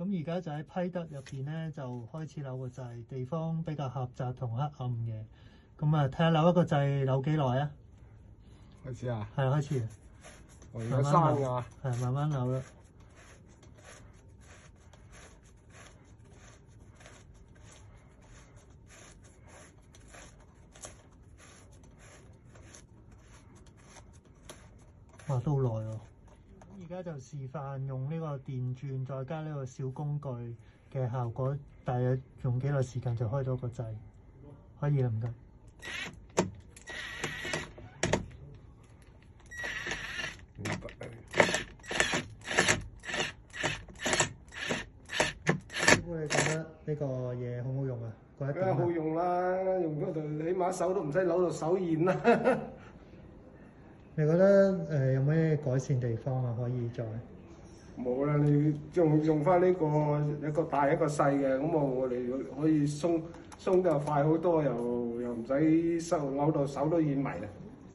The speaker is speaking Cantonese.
咁而家就喺批得入邊咧，就開始扭個掣，地方比較狹窄同黑暗嘅。咁啊，睇下扭一個掣扭幾耐啊？開始啊？係開始。我而家刪㗎。係慢慢扭啦。哇，都好耐喎！而家就示範用呢個電鑽再加呢個小工具嘅效果，大約用幾耐時間就開到個掣，可以啦，唔該。師傅，你覺得呢個嘢好唔好用啊？覺得點啊？梗係好用啦，用咗就起碼手都唔使扭到手軟啦。你覺得有咩改善地方啊？可以再冇啦，你用翻呢個一個大一個細嘅，咁我哋可以鬆得快好多，又唔使扭到手都軟埋啦。